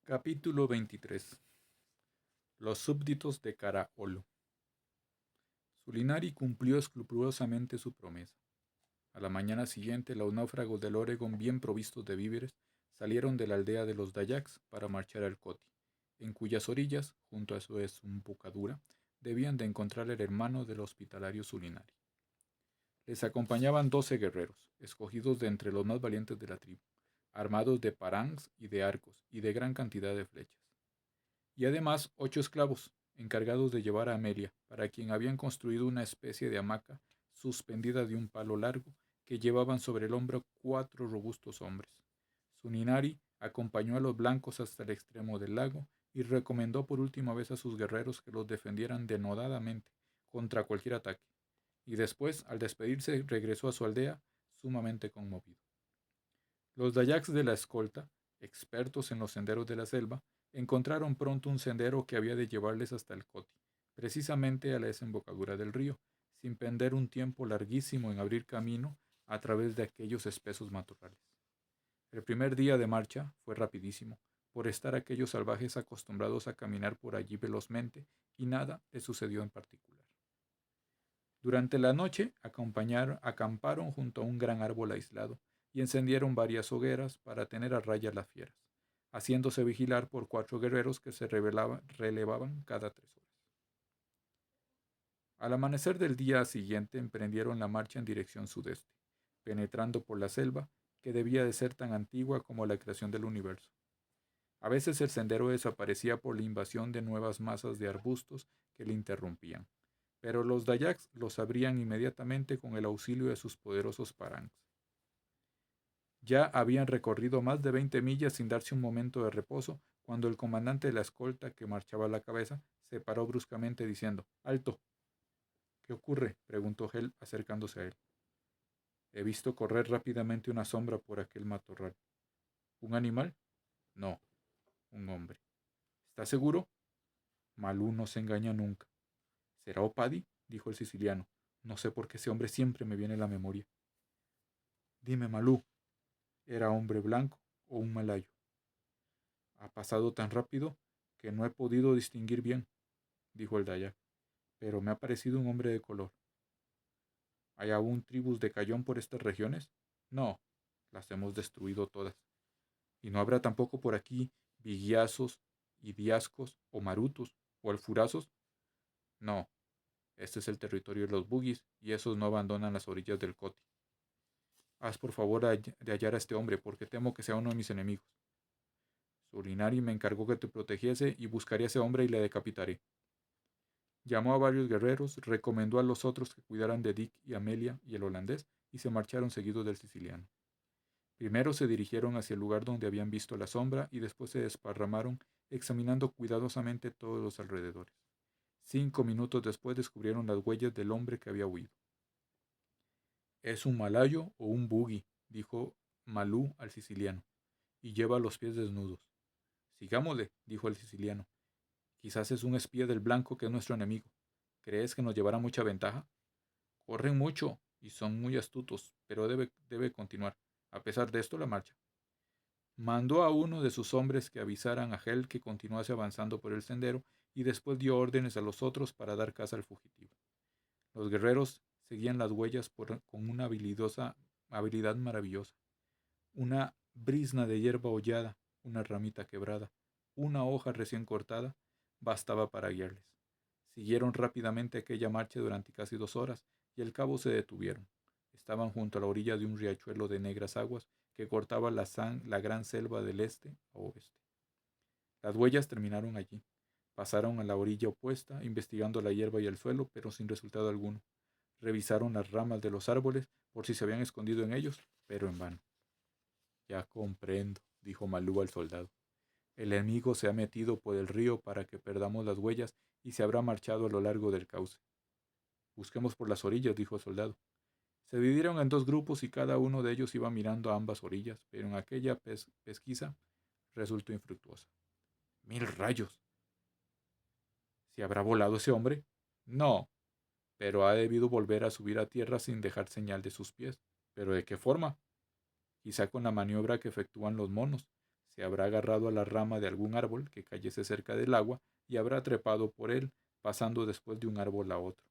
Capítulo 23. Los súbditos de Caraolo. Sulinari cumplió escrupulosamente su promesa. A la mañana siguiente, los náufragos del Oregon, bien provistos de víveres, salieron de la aldea de los Dayaks para marchar al Coti, en cuyas orillas, junto a su desembocadura, debían de encontrar el hermano del hospitalario Sulinari. Les acompañaban 12 guerreros, escogidos de entre los más valientes de la tribu, armados de parangs y de arcos, y de gran cantidad de flechas. Y además 8 esclavos, encargados de llevar a Amelia, para quien habían construido una especie de hamaca suspendida de un palo largo que llevaban sobre el hombro 4 robustos hombres. Suninari acompañó a los blancos hasta el extremo del lago y recomendó por última vez a sus guerreros que los defendieran denodadamente contra cualquier ataque, y después, al despedirse, regresó a su aldea sumamente conmovido. Los Dayaks de la escolta, expertos en los senderos de la selva, encontraron pronto un sendero que había de llevarles hasta el Coti, precisamente a la desembocadura del río, sin perder un tiempo larguísimo en abrir camino a través de aquellos espesos matorrales. El primer día de marcha fue rapidísimo, por estar aquellos salvajes acostumbrados a caminar por allí velozmente, y nada les sucedió en particular. Durante la noche acamparon junto a un gran árbol aislado, y encendieron varias hogueras para tener a raya las fieras, haciéndose vigilar por 4 guerreros que se relevaban cada 3 horas. Al amanecer del día siguiente emprendieron la marcha en dirección sudeste, penetrando por la selva, que debía de ser tan antigua como la creación del universo. A veces el sendero desaparecía por la invasión de nuevas masas de arbustos que le interrumpían, pero los Dayaks los abrían inmediatamente con el auxilio de sus poderosos parangs. Ya habían recorrido más de 20 millas sin darse un momento de reposo, cuando el comandante de la escolta, que marchaba a la cabeza, se paró bruscamente diciendo: «¡Alto!». «¿Qué ocurre?», preguntó Hel, acercándose a él. «He visto correr rápidamente una sombra por aquel matorral». «¿Un animal?». «No, un hombre». «¿Estás seguro?». «Malú no se engaña nunca». «¿Será Opadi?», dijo el siciliano. «No sé por qué ese hombre siempre me viene a la memoria». «Dime, Malú, ¿era hombre blanco o un malayo?». «Ha pasado tan rápido que no he podido distinguir bien», dijo el Dayak, «pero me ha parecido un hombre de color». «¿Hay aún tribus de Cayón por estas regiones?». «No, las hemos destruido todas». «¿Y no habrá tampoco por aquí viguiazos, idiascos o marutos o alfurazos?». «No, este es el territorio de los bugis, y esos no abandonan las orillas del Coti». «Haz por favor de hallar a este hombre, porque temo que sea uno de mis enemigos». «Sulinari me encargó que te protegiese, y buscaré a ese hombre y le decapitaré». Llamó a varios guerreros, recomendó a los otros que cuidaran de Dick y Amelia y el holandés, y se marcharon seguidos del siciliano. Primero se dirigieron hacia el lugar donde habían visto la sombra, y después se desparramaron, examinando cuidadosamente todos los alrededores. 5 minutos después descubrieron las huellas del hombre que había huido. «Es un malayo o un bugui», dijo Malú al siciliano, «y lleva los pies desnudos». «Sigámosle», dijo el siciliano. «Quizás es un espía del blanco que es nuestro enemigo. ¿Crees que nos llevará mucha ventaja?». «Corren mucho y son muy astutos, pero debe continuar, a pesar de esto, la marcha». Mandó a uno de sus hombres que avisaran a Hel que continuase avanzando por el sendero, y después dio órdenes a los otros para dar caza al fugitivo. Los guerreros seguían las huellas con una habilidad maravillosa. Una brizna de hierba hollada, una ramita quebrada, una hoja recién cortada, bastaba para guiarles. Siguieron rápidamente aquella marcha durante casi 2 horas, y al cabo se detuvieron. Estaban junto a la orilla de un riachuelo de negras aguas que cortaba la gran selva del este a oeste. Las huellas terminaron allí. Pasaron a la orilla opuesta, investigando la hierba y el suelo, pero sin resultado alguno. Revisaron las ramas de los árboles por si se habían escondido en ellos, pero en vano. «Ya comprendo», dijo Malú al soldado. «El enemigo se ha metido por el río para que perdamos las huellas, y se habrá marchado a lo largo del cauce». «Busquemos por las orillas», dijo el soldado. Se dividieron en 2 grupos, y cada uno de ellos iba mirando a ambas orillas, pero en aquella pesquisa resultó infructuosa. «¡Mil rayos!». «¿Se habrá volado ese hombre?». «No, pero ha debido volver a subir a tierra sin dejar señal de sus pies». «¿Pero de qué forma?». «Quizá con la maniobra que efectúan los monos. se habrá agarrado a la rama de algún árbol que cayese cerca del agua y habrá trepado por él, pasando después de un árbol a otro.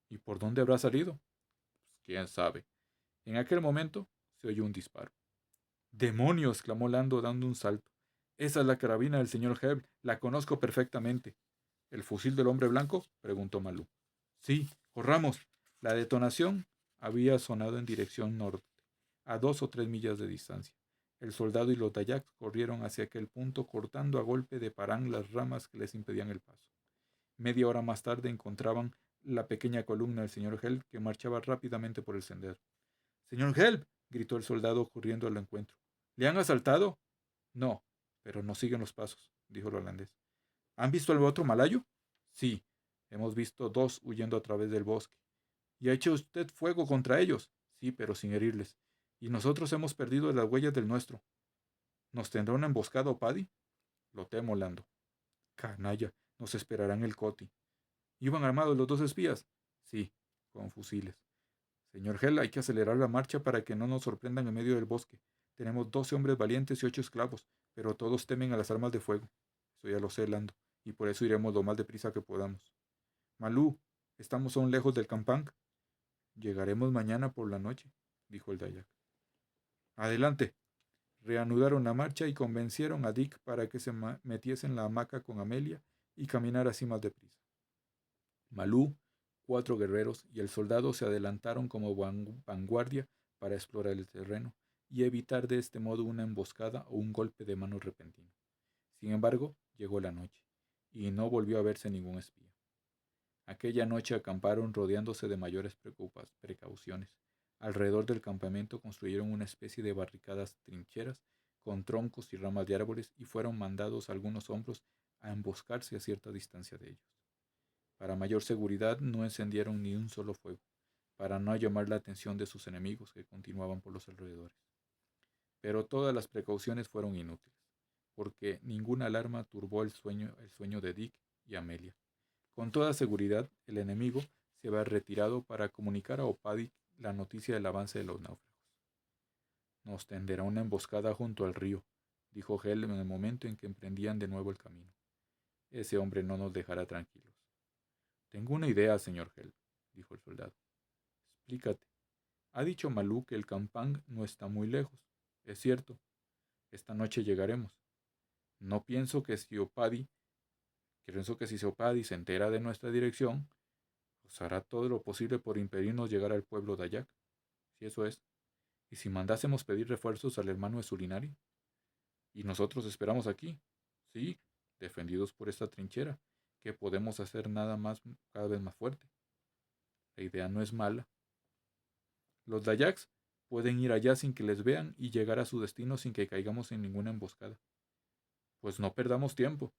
¿Y por dónde habrá salido? Pues quién sabe. En aquel momento se oyó un disparo. ¡Demonios! Exclamó Lando dando un salto. Esa es la carabina del señor Hebb. La conozco perfectamente. ¿El fusil del hombre blanco? Preguntó Malú. Sí, corramos. La detonación había sonado en dirección norte, a 2 o 3 millas de distancia. El soldado y los Dayaks corrieron hacia aquel punto, cortando a golpe de parán las ramas que les impedían el paso. Media hora más tarde encontraban la pequeña columna del señor Hell que marchaba rápidamente por el sendero. ¡Señor Hell! Gritó el soldado corriendo al encuentro. ¿Le han asaltado? No, pero nos siguen los pasos, dijo el holandés. ¿Han visto al otro malayo? Sí, hemos visto 2 huyendo a través del bosque. ¿Y ha hecho usted fuego contra ellos? Sí, pero sin herirles. Y nosotros hemos perdido las huellas del nuestro. ¿Nos tendrá una emboscada, Paddy? Lo temo, Lando. Canalla, nos esperarán el coti. ¿Iban armados los 2 espías? Sí, con fusiles. Señor Hell, hay que acelerar la marcha para que no nos sorprendan en medio del bosque. Tenemos 12 hombres valientes y 8 esclavos, pero todos temen a las armas de fuego. Eso ya lo sé, Lando, y por eso iremos lo más deprisa que podamos. Malú, ¿estamos aún lejos del Campang? Llegaremos mañana por la noche, dijo el Dayak. Adelante. Reanudaron la marcha y convencieron a Dick para que se metiese en la hamaca con Amelia y caminara así más deprisa. Malú, 4 guerreros y el soldado se adelantaron como vanguardia para explorar el terreno y evitar de este modo una emboscada o un golpe de mano repentino. Sin embargo, llegó la noche, y no volvió a verse ningún espía. Aquella noche acamparon rodeándose de mayores precauciones. Alrededor del campamento construyeron una especie de barricadas trincheras con troncos y ramas de árboles y fueron mandados algunos hombres a emboscarse a cierta distancia de ellos. Para mayor seguridad no encendieron ni un solo fuego, para no llamar la atención de sus enemigos que continuaban por los alrededores. Pero todas las precauciones fueron inútiles, porque ninguna alarma turbó el sueño de Dick y Amelia. Con toda seguridad, el enemigo se había retirado para comunicar a Opadic la noticia del avance de los náufragos. Nos tenderá una emboscada junto al río, dijo Hell en el momento en que emprendían de nuevo el camino. Ese hombre no nos dejará tranquilos. Tengo una idea, señor Hell, dijo el soldado. Explícate. Ha dicho Malú que el Campang no está muy lejos. Es cierto. Esta noche llegaremos. No pienso que si Opadi se entera de nuestra dirección, pues hará todo lo posible por impedirnos llegar al pueblo de Dayak, si eso es. ¿Y si mandásemos pedir refuerzos al hermano de Sulinari? ¿Y nosotros esperamos aquí? Sí, defendidos por esta trinchera, que podemos hacer nada más cada vez más fuerte. La idea no es mala. Los Dayaks pueden ir allá sin que les vean y llegar a su destino sin que caigamos en ninguna emboscada. Pues no perdamos tiempo.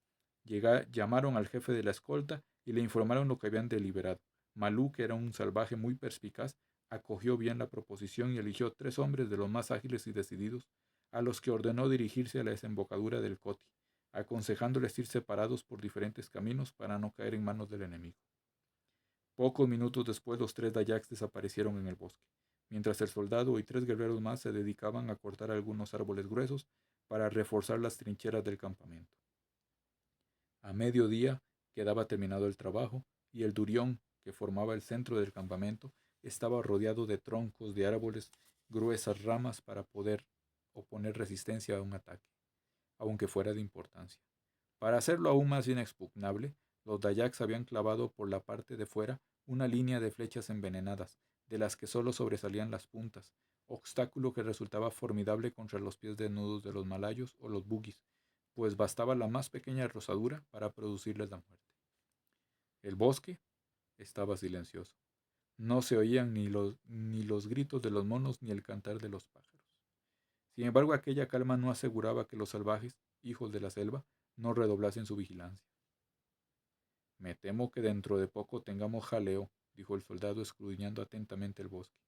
Llamaron al jefe de la escolta y le informaron lo que habían deliberado. Malú, que era un salvaje muy perspicaz, acogió bien la proposición y eligió 3 hombres de los más ágiles y decididos, a los que ordenó dirigirse a la desembocadura del Coti, aconsejándoles ir separados por diferentes caminos para no caer en manos del enemigo. Pocos minutos después los 3 Dayaks desaparecieron en el bosque, mientras el soldado y 3 guerreros más se dedicaban a cortar algunos árboles gruesos para reforzar las trincheras del campamento. A mediodía quedaba terminado el trabajo y el durión, que formaba el centro del campamento, estaba rodeado de troncos de árboles, gruesas ramas para poder oponer resistencia a un ataque, aunque fuera de importancia. Para hacerlo aún más inexpugnable, los Dayaks habían clavado por la parte de fuera una línea de flechas envenenadas, de las que solo sobresalían las puntas, obstáculo que resultaba formidable contra los pies desnudos de los malayos o los bugis, pues bastaba la más pequeña rozadura para producirles la muerte. El bosque estaba silencioso. No se oían ni los gritos de los monos ni el cantar de los pájaros. Sin embargo, aquella calma no aseguraba que los salvajes, hijos de la selva, no redoblasen su vigilancia. Me temo que dentro de poco tengamos jaleo, dijo el soldado escudriñando atentamente el bosque.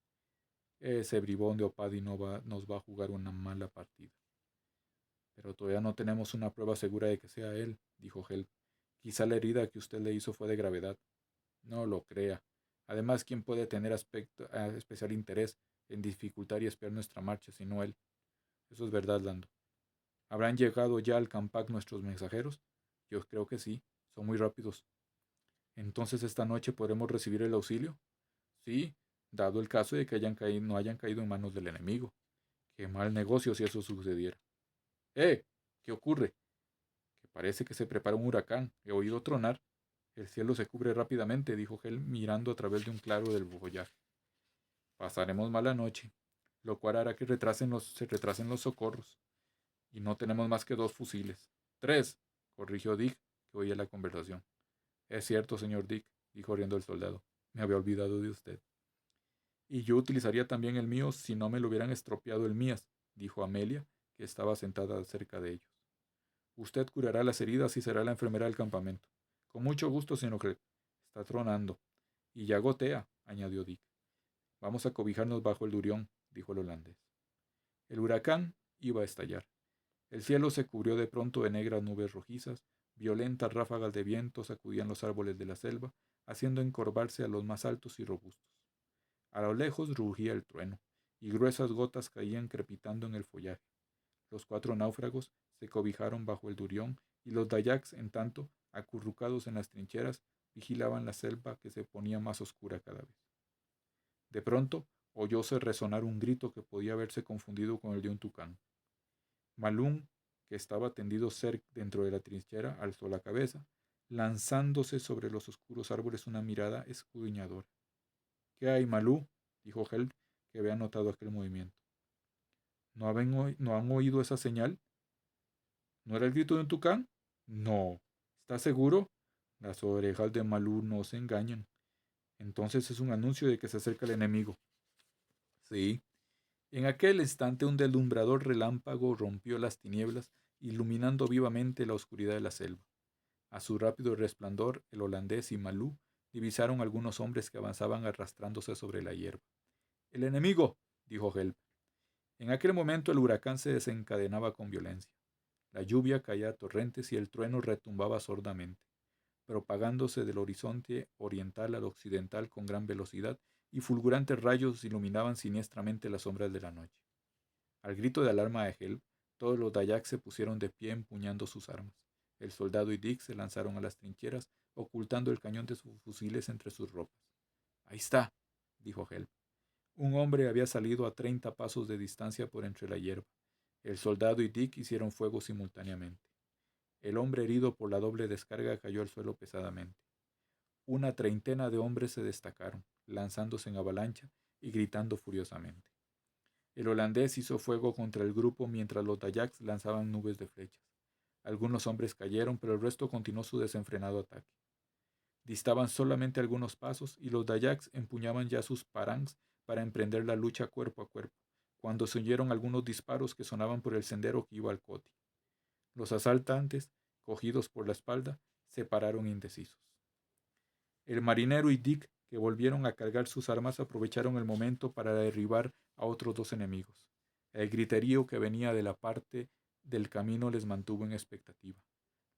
Ese bribón de Opadi nos va a jugar una mala partida. Pero todavía no tenemos una prueba segura de que sea él, dijo Help. Quizá la herida que usted le hizo fue de gravedad. No lo crea. Además, ¿quién puede tener especial interés en dificultar y espiar nuestra marcha sino él? Eso es verdad, Lando. ¿Habrán llegado ya al Campac nuestros mensajeros? Yo creo que sí, son muy rápidos. ¿Entonces esta noche podremos recibir el auxilio? Sí, dado el caso de que no hayan caído en manos del enemigo. Qué mal negocio si eso sucediera. ¡Eh! ¿Qué ocurre? Que parece que se prepara un huracán. He oído tronar. El cielo se cubre rápidamente, dijo Hel mirando a través de un claro del follaje. Pasaremos mala noche, lo cual hará que se retrasen los socorros. Y no tenemos más que 2 fusiles. 3, corrigió Dick, que oía la conversación. Es cierto, señor Dick, dijo riendo el soldado. Me había olvidado de usted. Y yo utilizaría también el mío si no me lo hubieran estropeado el mías, dijo Amelia, que estaba sentada cerca de ellos. Usted curará las heridas y será la enfermera del campamento. Con mucho gusto, señor Clegg. Está tronando. Y ya gotea, añadió Dick. Vamos a cobijarnos bajo el durión, dijo el holandés. El huracán iba a estallar. El cielo se cubrió de pronto de negras nubes rojizas, violentas ráfagas de viento sacudían los árboles de la selva, haciendo encorvarse a los más altos y robustos. A lo lejos rugía el trueno, y gruesas gotas caían crepitando en el follaje. Los 4 náufragos se cobijaron bajo el durión, y los dayaks, en tanto, acurrucados en las trincheras, vigilaban la selva que se ponía más oscura cada vez. De pronto oyóse resonar un grito que podía haberse confundido con el de un tucán. Malún, que estaba tendido cerca dentro de la trinchera, alzó la cabeza, lanzándose sobre los oscuros árboles una mirada escudriñadora. ¿Qué hay, Malú? Dijo Helm, que había notado aquel movimiento. ¿No han oído esa señal? ¿No era el grito de un tucán? No. ¿Estás seguro? Las orejas de Malú no se engañan. Entonces es un anuncio de que se acerca el enemigo. Sí. En aquel instante un deslumbrador relámpago rompió las tinieblas, iluminando vivamente la oscuridad de la selva. A su rápido resplandor, el holandés y Malú divisaron algunos hombres que avanzaban arrastrándose sobre la hierba. ¡El enemigo! Dijo Help. En aquel momento el huracán se desencadenaba con violencia. La lluvia caía a torrentes y el trueno retumbaba sordamente, propagándose del horizonte oriental al occidental con gran velocidad, y fulgurantes rayos iluminaban siniestramente las sombras de la noche. Al grito de alarma de Help, todos los dayaks se pusieron de pie empuñando sus armas. El soldado y Dick se lanzaron a las trincheras, ocultando el cañón de sus fusiles entre sus ropas. Ahí está, dijo Help. Un hombre había salido a 30 pasos de distancia por entre la hierba. El soldado y Dick hicieron fuego simultáneamente. El hombre herido por la doble descarga cayó al suelo pesadamente. Una treintena de hombres se destacaron, lanzándose en avalancha y gritando furiosamente. El holandés hizo fuego contra el grupo mientras los dayaks lanzaban nubes de flechas. Algunos hombres cayeron, pero el resto continuó su desenfrenado ataque. Distaban solamente algunos pasos y los dayaks empuñaban ya sus parangs para emprender la lucha cuerpo a cuerpo, cuando se oyeron algunos disparos que sonaban por el sendero que iba al Coti. Los asaltantes, cogidos por la espalda, se pararon indecisos. El marinero y Dick, que volvieron a cargar sus armas, aprovecharon el momento para derribar a otros 2 enemigos. El griterío que venía de la parte del camino les mantuvo en expectativa.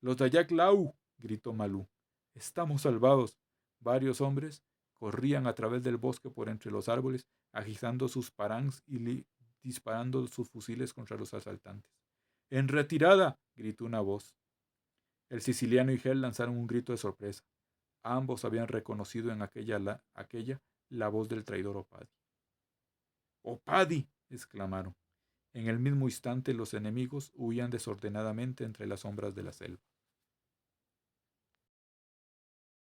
¡Los Dayak Lau! Gritó Malú. ¡Estamos salvados! Varios hombres corrían a través del bosque por entre los árboles, agitando sus parangs y disparando sus fusiles contra los asaltantes. ¡En retirada! Gritó una voz. El siciliano y Hel lanzaron un grito de sorpresa. Ambos habían reconocido en aquella la voz del traidor Opadi. ¡Opadi! Exclamaron. En el mismo instante los enemigos huían desordenadamente entre las sombras de la selva.